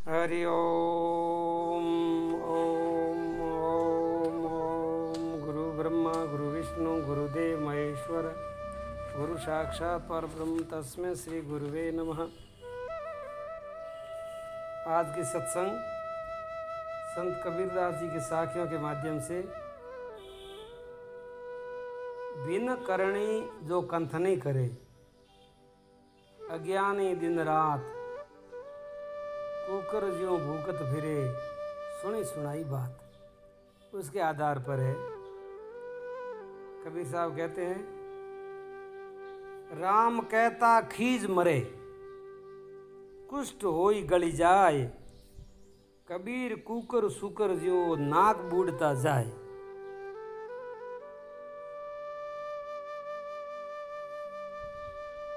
हरि ओम ओम ओम ओम। गुरु ब्रह्मा गुरु विष्णु गुरुदेव महेश्वर गुरु साक्षात परब्रह्म तस्मै श्री गुरुवे नमः। आज की सत्संग संत कबीरदास जी की साखियों के माध्यम से बिन करणी जो कंथ नहीं करे, अज्ञानी दिन रात कुकर ज्यों भूकत फिरे, सुनी सुनाई बात, उसके आधार पर है। कबीर साहब कहते हैं, राम कहता खीज मरे, कुष्ठ होई गली जाए, कबीर कुकर सुकर ज्यों नाक बूढ़ता जाए।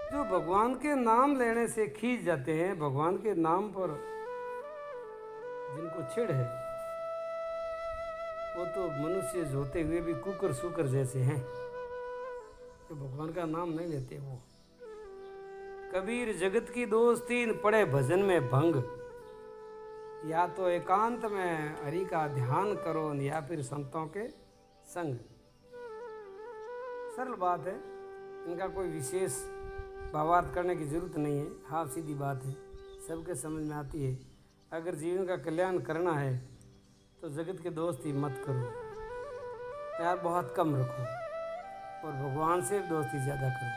जो भगवान के नाम लेने से खींच जाते हैं, भगवान के नाम पर जिनको छिड़ है, वो तो मनुष्य होते हुए भी कुकर सुकर जैसे हैं, तो भगवान का नाम नहीं लेते। वो कबीर जगत की दोस्ती पड़े भजन में भंग, या तो एकांत में हरि का ध्यान करो या फिर संतों के संग। सरल बात है, इनका कोई विशेष भावार्थ करने की जरूरत नहीं है। हाँ, सीधी बात है, सबके समझ में आती है। अगर जीवन का कल्याण करना है तो जगत के दोस्ती मत करो, प्यार बहुत कम रखो और भगवान से दोस्ती ज़्यादा करो,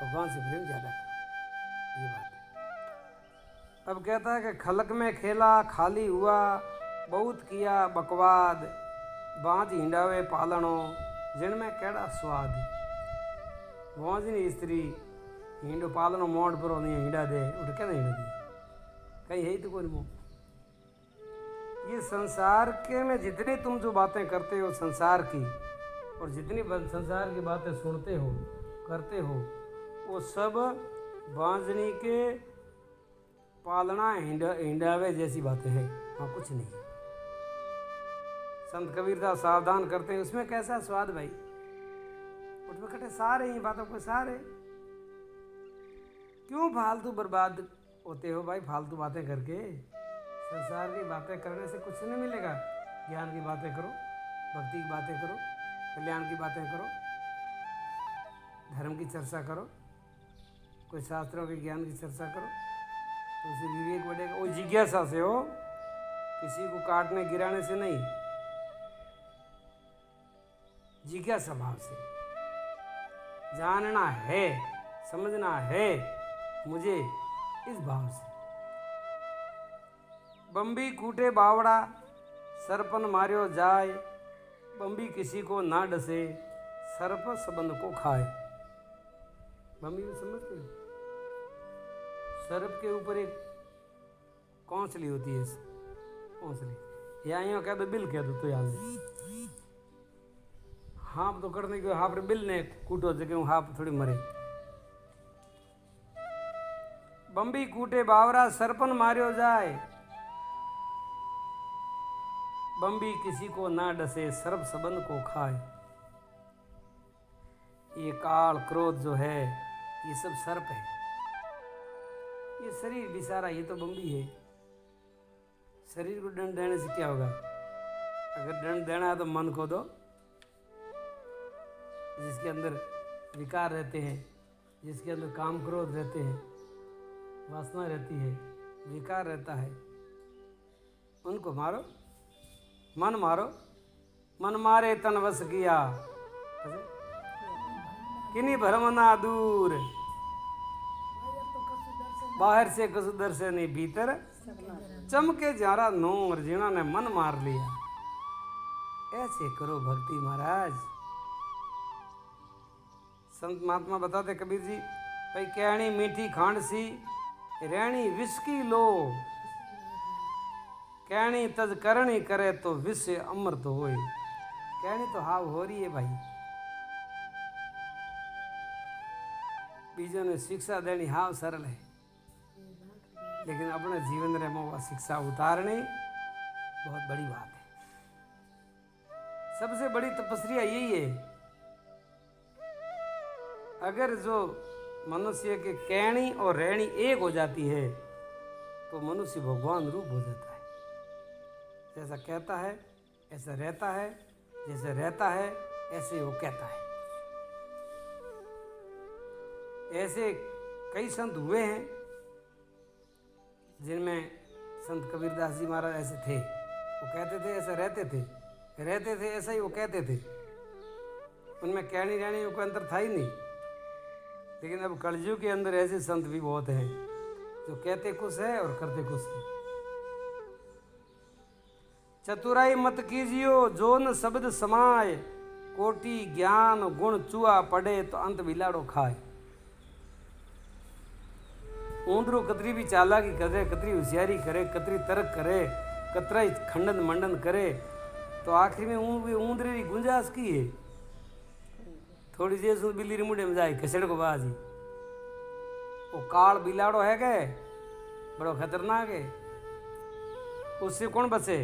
भगवान से प्रेम ज़्यादा करो। ये बात है। अब कहता है कि खलक में खेला खाली हुआ, बहुत किया बकवाद, बाँझ हिंडावे पालनो, जिनमें केड़ा स्वाद। बाँझनी स्त्री हिंडो पालनो मोड़ पर नहीं हिंडा दे, उठ के नहीं हिंडा दे, कहीं है तो कोई मोह। ये संसार के में जितनी तुम जो बातें करते हो संसार की, और जितनी संसार की बातें सुनते हो करते हो, वो सब बांझनी के पालना हिंडावे जैसी बातें हैं, वहाँ कुछ नहीं। संत कबीरदास सावधान करते हैं, उसमें कैसा स्वाद भाई, उसमें कटे सारे ही बातों को सारे। क्यों फालतू बर्बाद होते हो भाई, फालतू बातें करके? संसार की बातें करने से कुछ नहीं मिलेगा। ज्ञान की बातें करो, भक्ति की बातें करो, कल्याण की बातें करो, धर्म की चर्चा करो, कोई शास्त्रों के ज्ञान की चर्चा करो, तो उसे विवेक बढ़ेगा। वो जिज्ञासा से हो, किसी को काटने गिराने से नहीं, जिज्ञासा भाव से। जानना है, समझना है मुझे, इस भाव से। बम्बी कूटे बावड़ा, सरपन मार्यो जाए, बम्बी किसी को ना डसे, सर्प सबंध को खाए। बम्बी में समझते हो, सर्प के ऊपर एक कौंसली होती है, कौंसली, या यूँ कह दो बिल कह दो तो याद है। हाँप तो करने के हाँप बिल ने कूटो जगह हाँप थोड़ी मरे। बम्बी कूटे बावरा, सरपन मार्यो जाए, बम्बी किसी को ना डसे, सर्प सबंध को खाए। ये काल क्रोध जो है, ये सब सर्प है। ये शरीर बिसारा, ये तो बम्बी है। शरीर को दंड देने से क्या होगा? अगर दंड देना है तो मन को दो, जिसके अंदर विकार रहते हैं, जिसके अंदर काम क्रोध रहते हैं, वासना रहती है, विकार रहता है, उनको मारो। मन मारो, मन मारे तन वस किया, किन्हीं भरम ना दूर, बाहर से कसु दर्शनी भीतर, चमके जारा नूर, जिन्हों ने मन मार लिया। ऐसे करो भक्ति महाराज। संत महात्मा बताते कबीर जी, भाई कहनी मीठी खांड सी, रहनी विष की लो, कहनी तज करनी करे तो विष अमृत होए। कहनी तो हाव हो रही है भाई, बीजों ने शिक्षा देनी हाव सरल है, लेकिन अपने जीवन में वो शिक्षा उतारनी बहुत बड़ी बात है। सबसे बड़ी तपस्या यही है। अगर जो मनुष्य के कहनी और रहनी एक हो जाती है तो मनुष्य भगवान रूप हो जाता है। जैसा कहता है ऐसा रहता है, जैसे रहता है ऐसे वो कहता है। ऐसे कई संत हुए हैं जिनमें संत कबीरदास जी महाराज ऐसे थे। वो कहते थे ऐसा रहते थे ऐसा ही वो कहते थे। उनमें कहनी रहनी कोई अंतर था ही नहीं। लेकिन अब कलयुग के अंदर ऐसे संत भी बहुत हैं जो कहते कुछ है और करते कुछ है। चतुराई मत कीजियो जो न शब्द समाए, कोटि ज्ञान गुण चुआ पड़े तो अंत बिलाड़ो खाए। ऊंदरो कतरी भी चालाकी करे, कतरी होशियारी करे, कतरी तर्क करे, कतरा खंडन मंडन करे, तो आखिर में ऊंदरे की गुंजाइश की है। थोड़ी देर से बिल्ली रे मुंडे में जाए खसड़ को बाजी। वो काल बिलाड़ो है के बड़ो खतरनाक है। उससे कौन बचे?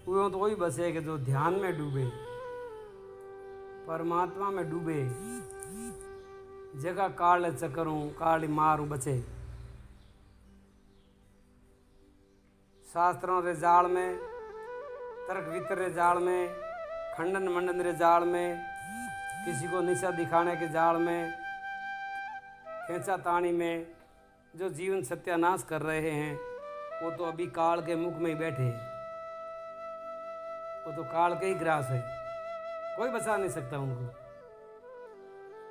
वो तो वही बचे कि जो ध्यान में डूबे, परमात्मा में डूबे, जगह काल चकरूं काल मारू बचे। शास्त्रों रे जाल में, तर्क वितर रे जाल में, खंडन मंडन रे जाल में, किसी को निशा दिखाने के जाल में, खेचा तानी में जो जीवन सत्यानाश कर रहे हैं, वो तो अभी काल के मुख में ही बैठे हैं। वो तो काल के ही ग्रास है, कोई बचा नहीं सकता उनको।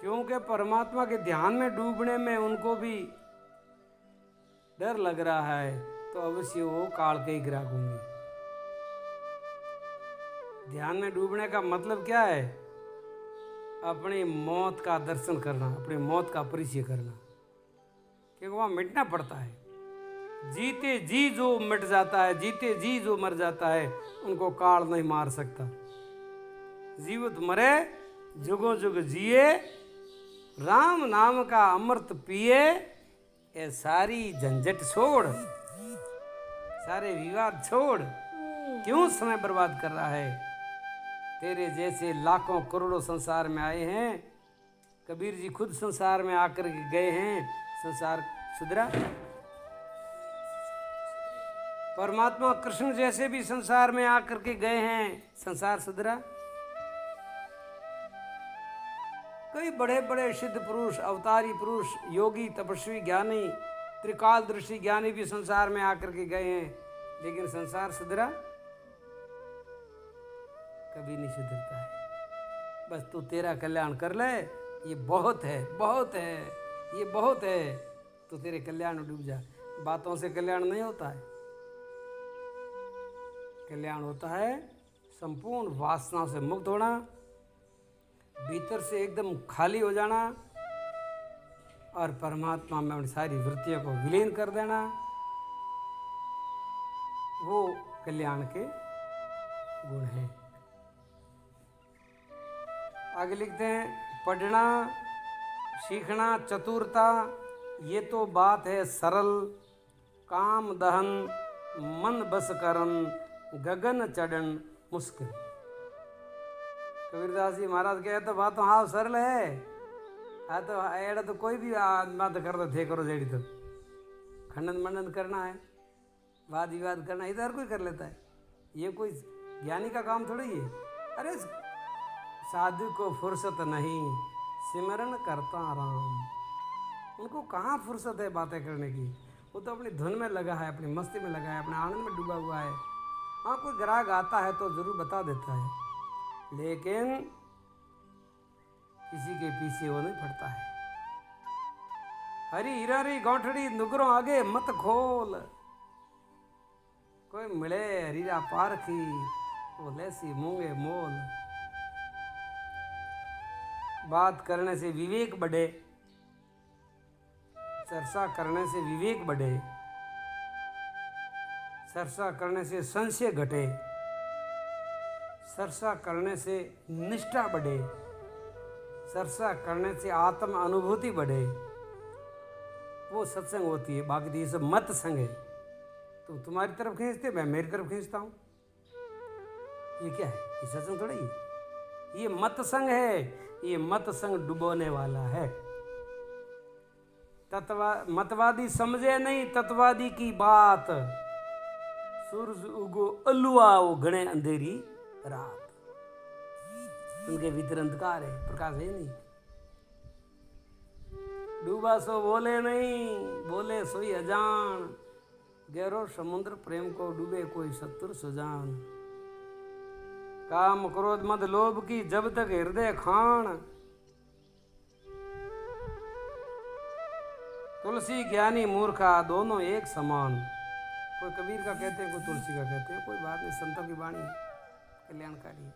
क्योंकि परमात्मा के ध्यान में डूबने में उनको भी डर लग रहा है, तो अवश्य वो काल के ही ग्राहक होंगे। ध्यान में डूबने का मतलब क्या है? अपनी मौत का दर्शन करना, अपनी मौत का परिचय करना, क्योंकि वहाँ मिटना पड़ता है। जीते जी जो मिट जाता है, जीते जी जो मर जाता है, उनको काल नहीं मार सकता। जीवित मरे जुगों जुग जिए, राम नाम का अमृत पिए, ये सारी झंझट छोड़, सारे विवाद छोड़, क्यों समय बर्बाद कर रहा है? तेरे जैसे लाखों करोड़ों संसार में आए हैं। कबीर जी खुद संसार में आकर गए हैं, संसार सुधरा। परमात्मा कृष्ण जैसे भी संसार में आकर के गए हैं, संसार सुधरा। कई बड़े बड़े सिद्ध पुरुष, अवतारी पुरुष, योगी, तपस्वी, ज्ञानी, त्रिकाल दृष्टि ज्ञानी भी संसार में आकर के गए हैं, लेकिन संसार सुधरा? कभी नहीं सुधरता है। बस तू तेरा कल्याण कर ले, ये बहुत है, बहुत है, ये बहुत है, तो तेरे कल्याण में डूब जा। बातों से कल्याण नहीं होता है। कल्याण होता है संपूर्ण वासना से मुक्त होना, भीतर से एकदम खाली हो जाना और परमात्मा में उन सारी वृत्तियों को विलीन कर देना। वो कल्याण के गुण हैं। आगे लिखते हैं, पढ़ना सीखना चतुरता ये तो बात है सरल, काम दहन मन बस करन, गगन चढ़न मुश्किल। कबीरदास जी महाराज कहे तो बात तो हाँ सरल है। हाँ तो एड़ा तो कोई भी बात कर थे करो जेड़ी, तो खंडन मंडन करना है, वाद विवाद करना है, इधर कोई कर लेता है। ये कोई ज्ञानी का काम थोड़ी है। अरे साधु को फुर्सत नहीं, सिमरन करता राम। उनको कहाँ फुर्सत है बातें करने की? वो तो अपनी धुन में लगा है, अपनी मस्ती में लगा है, अपने आनंद में डूबा हुआ है। हाँ कोई ग्राहक आता है तो जरूर बता देता है, लेकिन किसी के पीछे वो नहीं पड़ता है। हरी हिरारी गौठड़ी नुगरों आगे मत खोल, कोई मिले हरीरा पारखी वो लेसी मूंगे मोल। बात करने से विवेक बढ़े, चर्चा करने से विवेक बढ़े, चर्चा करने से संशय घटे, चर्चा करने से निष्ठा बढ़े, चर्चा करने से आत्म अनुभूति बढ़े। वो सत्संग होती है। बाकी ये सब मत संग है। तो तुम्हारी तरफ खींचते, मैं मेरी तरफ खींचता हूँ। ये क्या है? ये सत्संग थोड़ा ही, ये मत संग है। ये मत संग डुबोने वाला है। मतवादी समझे नहीं तत्वादी की बात, सूरज उगो अलुआ वो घने अंधेरी रात। उनके भीतर अंधकार है, प्रकाश है नहीं। डूबा सो बोले नहीं, बोले सोई अजान, गहरो समुद्र प्रेम को डूबे कोई शत्रु सुजान। काम क्रोध मद लोभ की जब तक हृदय खान, तुलसी ज्ञानी मूर्खा दोनों एक समान। कोई कबीर का कहते हैं, कोई तुलसी का कहते हैं, कोई बात नहीं, संतों की वाणी है, कल्याणकारी है।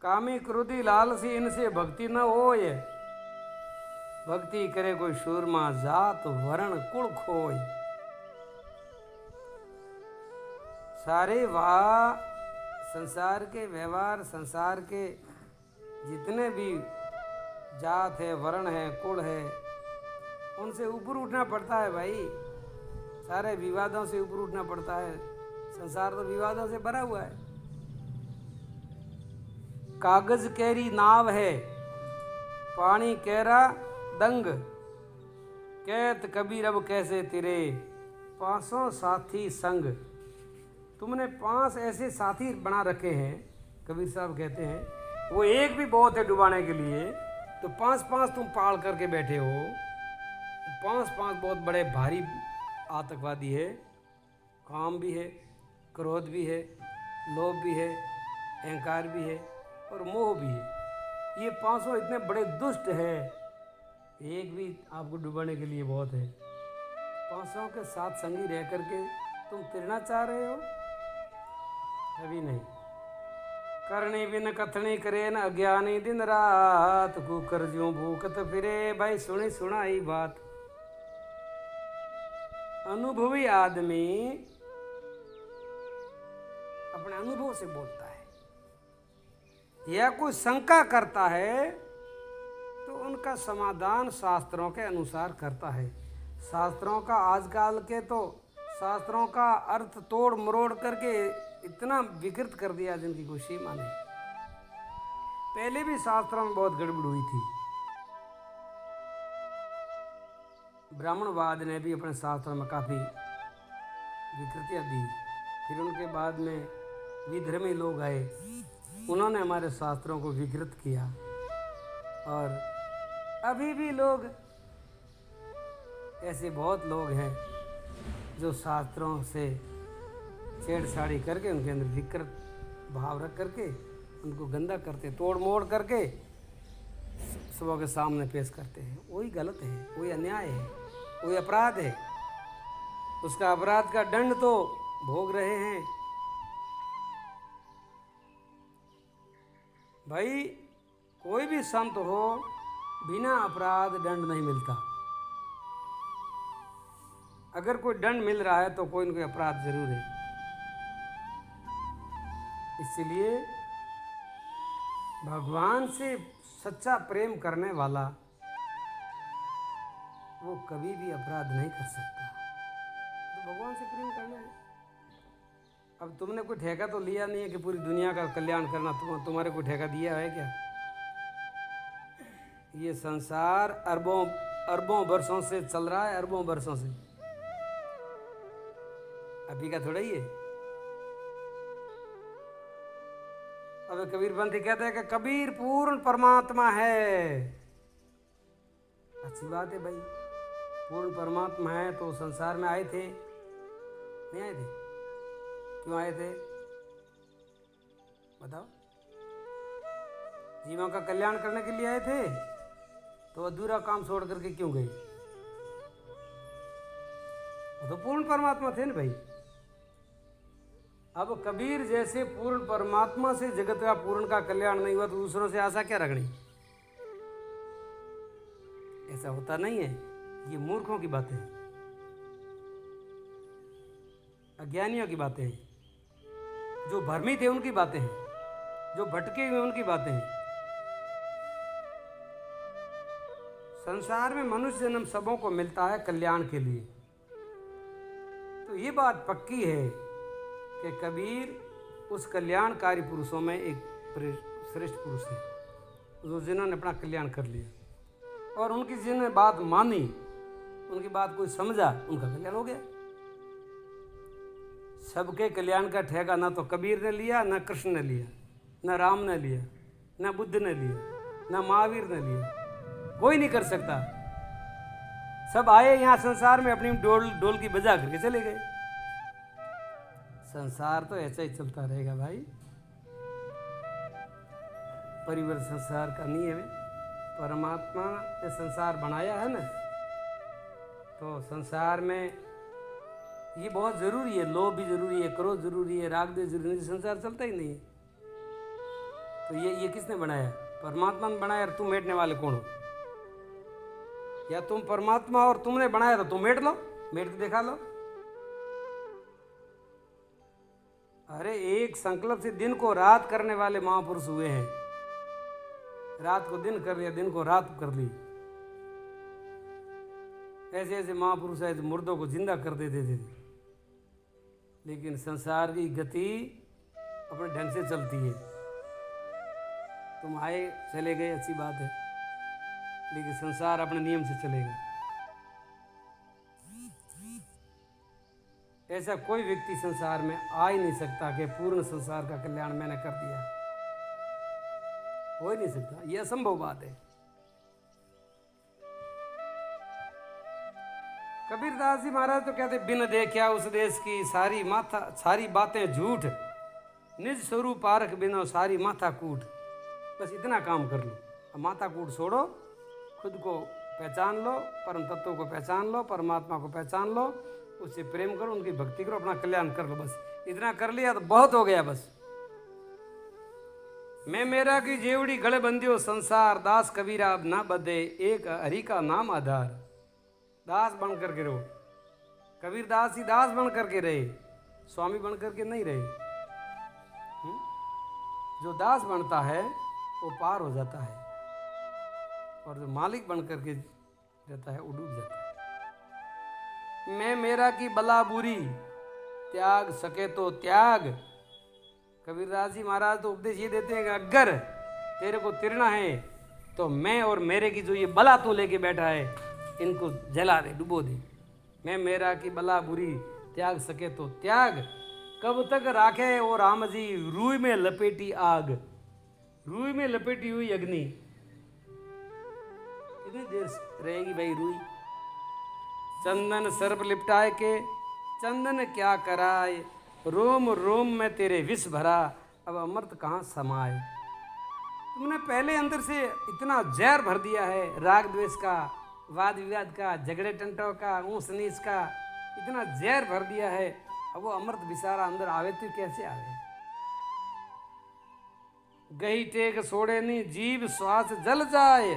कामी क्रोधी लालसी इनसे भक्ति न होय, भक्ति करे कोई शूरमा जात वर्ण कुल खोय। सारे वाह संसार के व्यवहार, संसार के जितने भी जात है, वर्ण है, कुल है, उनसे ऊपर उठना पड़ता है भाई। सारे विवादों से ऊपर उठना पड़ता है। संसार तो विवादों से भरा हुआ है। कागज केरी नाव है, पानी केरा दंग, कहत कबीर अब कैसे तेरे 500 साथी संग। तुमने 5 ऐसे साथी बना रखे हैं, कबीर साहब कहते हैं, वो एक भी बहुत है डुबाने के लिए, तो 5-5 तुम पाल करके बैठे हो। 5 बहुत बड़े भारी आतंकवादी है। काम भी है, क्रोध भी है, लोभ भी है, अहंकार भी है और मोह भी है। ये 500 इतने बड़े दुष्ट है, एक भी आपको डुबाने के लिए बहुत है। 500 के साथ संगी रह करके तुम तैरना चाह रहे हो? अभी नहीं। करनी बिन कथनी करे न अज्ञानी दिन रात, कुकर ज्यों भूखत फिरे। भाई सुनी सुनाई बात। अनुभवी आदमी अपने अनुभव से बोलता है, या कोई शंका करता है तो उनका समाधान शास्त्रों के अनुसार करता है। शास्त्रों का आजकल के तो शास्त्रों का अर्थ तोड़ मरोड़ करके इतना विकृत कर दिया जिनकी कोई सीमा नहीं। पहले भी शास्त्रों में बहुत गड़बड़ हुई थी। ब्राह्मणवाद ने भी अपने शास्त्रों में काफ़ी विकृतियाँ दी। फिर उनके बाद में विधर्मी लोग आए, उन्होंने हमारे शास्त्रों को विकृत किया। और अभी भी लोग ऐसे बहुत लोग हैं जो शास्त्रों से छेड़छाड़ी करके उनके अंदर विकृत भाव रख करके उनको गंदा करते, तोड़ मोड़ करके सबों के सामने पेश करते हैं। वही गलत है, वही अन्याय है, वही अपराध है। उसका अपराध का दंड तो भोग रहे हैं। भाई कोई भी संत हो, बिना अपराध दंड नहीं मिलता। अगर कोई दंड मिल रहा है तो कोई न कोई अपराध जरूर है। इसलिए भगवान से सच्चा प्रेम करने वाला वो कभी भी अपराध नहीं कर सकता। तो भगवान से प्रेम करना है। अब तुमने कोई ठेका तो लिया नहीं है कि पूरी दुनिया का कल्याण करना, तुम्हारे कोई ठेका दिया है क्या? ये संसार अरबों वर्षों से चल रहा है, अरबों वर्षों से, अभी का थोड़ा ही है। अब कबीरपंथी कहते हैं कि कबीर पूर्ण परमात्मा है। अच्छी बात है भाई, पूर्ण परमात्मा है तो संसार में आए थे? नहीं आए थे? क्यों आए थे बताओ? जीवों का कल्याण करने के लिए आए थे, तो अधूरा काम छोड़ करके क्यों गए? वो तो पूर्ण परमात्मा थे ना भाई। अब कबीर जैसे पूर्ण परमात्मा से जगत का पूर्ण का कल्याण नहीं हुआ तो दूसरों से आशा क्या रखनी? ऐसा होता नहीं है। ये मूर्खों की बातें हैं, अज्ञानियों की बातें हैं, जो भ्रमित है उनकी बातें हैं, जो भटके हुए उनकी बातें हैं। संसार में मनुष्य जन्म सबों को मिलता है कल्याण के लिए। तो ये बात पक्की है कि कबीर उस कल्याणकारी पुरुषों में एक श्रेष्ठ पुरुष है, जो जिन्होंने अपना कल्याण कर लिया। और उनकी जिन्होंने बात मानी उनकी बात कोई समझा, उनका कल्याण हो गया। सबके कल्याण का ठेका ना तो कबीर ने लिया, ना कृष्ण ने लिया, ना राम ने लिया, ना बुद्ध ने लिया, ना महावीर ने लिया, कोई नहीं कर सकता। सब आए यहाँ संसार में अपनी डोल की बजा करके चले गए। संसार तो ऐसा ही चलता रहेगा भाई। परिवर्तन संसार का नियम है। परमात्मा ने संसार बनाया है ना, तो संसार में ये बहुत जरूरी है। लोभ भी जरूरी है, क्रोध जरूरी है, राग भी जरूरी है। संसार चलता ही नहीं है। तो ये किसने बनाया? परमात्मा ने बनाया। और तुम मेटने वाले कौन हो? या तुम परमात्मा और तुमने बनाया तो तुम मेट लो, मेट के दिखा लो। अरे एक संकल्प से दिन को रात करने वाले महापुरुष हुए हैं। रात को दिन कर लिया, दिन को रात कर ली। ऐसे ऐसे महापुरुष है जो मुर्दों को जिंदा कर देते थे। लेकिन संसार की गति अपने ढंग से चलती है। तुम आए चले गए अच्छी बात है, लेकिन संसार अपने नियम से चलेगा। ऐसा कोई व्यक्ति संसार में आ ही नहीं सकता कि पूर्ण संसार का कल्याण मैंने कर दिया। हो ही नहीं सकता, यह असंभव बात है। कबीरदास जी महाराज तो कहते, बिन देखा उस देश की सारी बातें झूठ, निज स्वरूप पारख बिना सारी माथा कूट। बस इतना काम कर लो। अब माथा कूट छोड़ो, खुद को पहचान लो, परम तत्व को पहचान लो, परमात्मा को पहचान लो, उससे प्रेम करो, उनकी भक्ति करो, अपना कल्याण कर लो। बस इतना कर लिया तो बहुत हो गया। बस मैं मेरा की जेवड़ी गले बंदियो संसार, दास कबीरा अब ना बदे, एक हरि का नाम आधार। दास बन करके रहो। कबीर दास ही दास बन करके रहे, स्वामी बन करके नहीं रहे। जो दास बनता है वो पार हो जाता है, और जो मालिक बन करके रहता है वो डूब जाता है। मैं मेरा की बला बुरी, त्याग सके तो त्याग। कबीरदास जी महाराज तो उपदेश ये देते हैं कि अगर तेरे को तिरना है तो मैं और मेरे की जो ये बला तू लेके बैठा है, इनको जला दे, डुबो दे। मैं मेरा की बला बुरी, त्याग सके तो त्याग। कब तक राखे ओ राम जी, रूई में लपेटी आग। रूई में लपेटी हुई अग्नि कितनी देर रहेगी भाई रूई? चंदन सर्प लिपटाए के, चंदन क्या कराए, रोम रोम में तेरे विष भरा, अब अमृत कहाँ समाए। तुमने पहले अंदर से इतना जहर भर दिया है, राग द्वेष का, वाद विवाद का, झगड़े टंटों का, ऊंच नीच का, इतना जहर भर दिया है। अब वो अमृत बिसारा अंदर आवे तो कैसे आवे? गही टेक सोड़े नहीं, जीव श्वास जल जाए,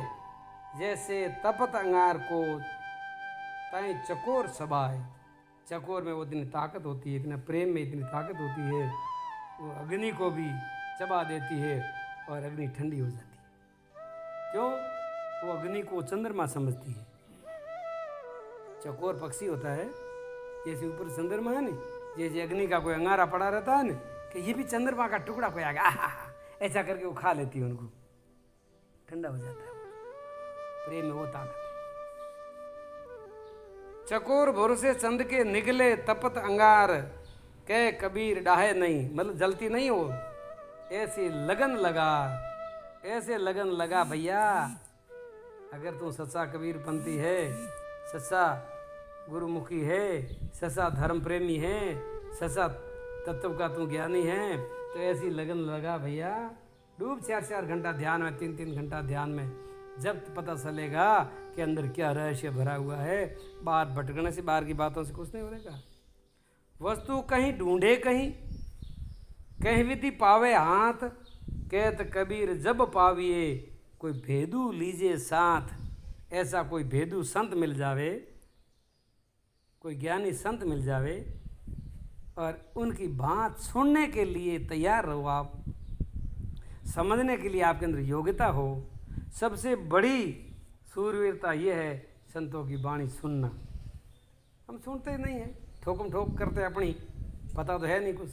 जैसे तपत अंगार को ताई चकोर सबाए। चकोर में वो इतनी ताकत होती है, इतना प्रेम में इतनी ताकत होती है, वो अग्नि को भी चबा देती है और अग्नि ठंडी हो जाती है। क्यों? वो अग्नि को चंद्रमा समझती है। चकोर पक्षी होता है, जैसे ऊपर चंद्रमा है ना, जैसे अग्नि का कोई अंगारा पड़ा रहता है ना, कि ये भी चंद्रमा का टुकड़ा कोई आ गया, ऐसा करके वो खा लेती है, उनको ठंडा हो जाता है। प्रेम में वो ताकत है। चकोर भरोसे चंद के निगले तपत अंगार, कह कबीर डाहे नहीं, मतलब जलती नहीं हो। ऐसी लगन लगा, ऐसे लगन लगा भैया। अगर तू सच्चा कबीर पंथी है, सच्चा गुरुमुखी है, सच्चा धर्म प्रेमी है, सच्चा तत्व का तू ज्ञानी है, तो ऐसी लगन लगा भैया। डूब 4-4 घंटा ध्यान में, 3-3 घंटा ध्यान में, जब पता चलेगा कि अंदर क्या रहस्य भरा हुआ है। बाहर भटकने से, बाहर की बातों से कुछ नहीं होगा। वस्तु कहीं ढूंढे कहीं, कहीं विधि पावे हाथ, कहत कबीर जब पाविए, कोई भेदू लीजिए साथ। ऐसा कोई भेदू संत मिल जावे, कोई ज्ञानी संत मिल जावे, और उनकी बात सुनने के लिए तैयार रहो आप, समझने के लिए आपके अंदर योग्यता हो। सबसे बड़ी सूरवीरता ये है संतों की वाणी सुनना। हम सुनते ही नहीं हैं, ठोकम ठोक करते अपनी, पता तो है नहीं कुछ,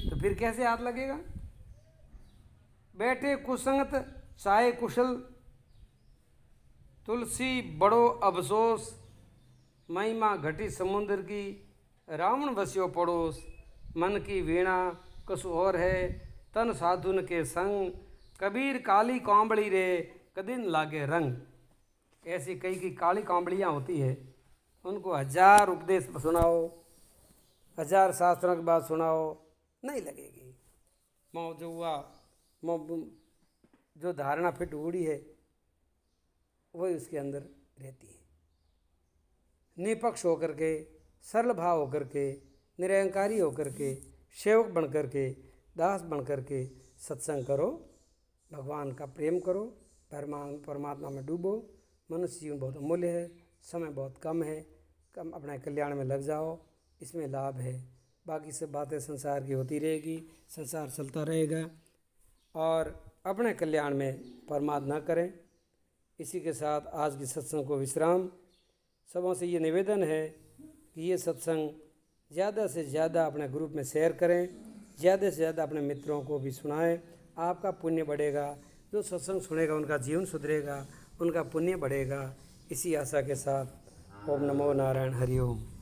तो फिर कैसे हाथ लगेगा? बैठे कुसंगत चाहे कुशल, तुलसी बड़ो अफसोस, महिमा घटी समुद्र की, रावण बस्यो पड़ोस, मन की वीणा कसु और है, तन साधुन के संग, कबीर काली कांबड़ी रे, कदिन लागे रंग। ऐसी कई की काली कांबड़ियाँ होती है, उनको 1000 उपदेश सुनाओ, 1000 शास्त्रों की बात सुनाओ, नहीं लगेगी। जो हुआ जो धारणा फिट उड़ी है वही उसके अंदर रहती है। निपक्ष होकर के, सरल भाव होकर के, निरंकारी होकर के, सेवक बन कर के, दास बन कर के सत्संग करो, भगवान का प्रेम करो, परमात्मा में डूबो। मनुष्य जीवन बहुत अमूल्य है, समय बहुत कम है, कम अपने कल्याण में लग जाओ, इसमें लाभ है। बाकी सब बातें संसार की होती रहेगी, संसार चलता रहेगा और अपने कल्याण में परमाद न करें। इसी के साथ आज की सत्संग को विश्राम। सबों से ये निवेदन है कि ये सत्संग ज़्यादा से ज़्यादा अपने ग्रुप में शेयर करें, ज़्यादा से ज़्यादा अपने मित्रों को भी सुनाएं, आपका पुण्य बढ़ेगा। जो सत्संग सुनेगा उनका जीवन सुधरेगा, उनका पुण्य बढ़ेगा। इसी आशा के साथ ओम नमो नारायण, हरि ओम।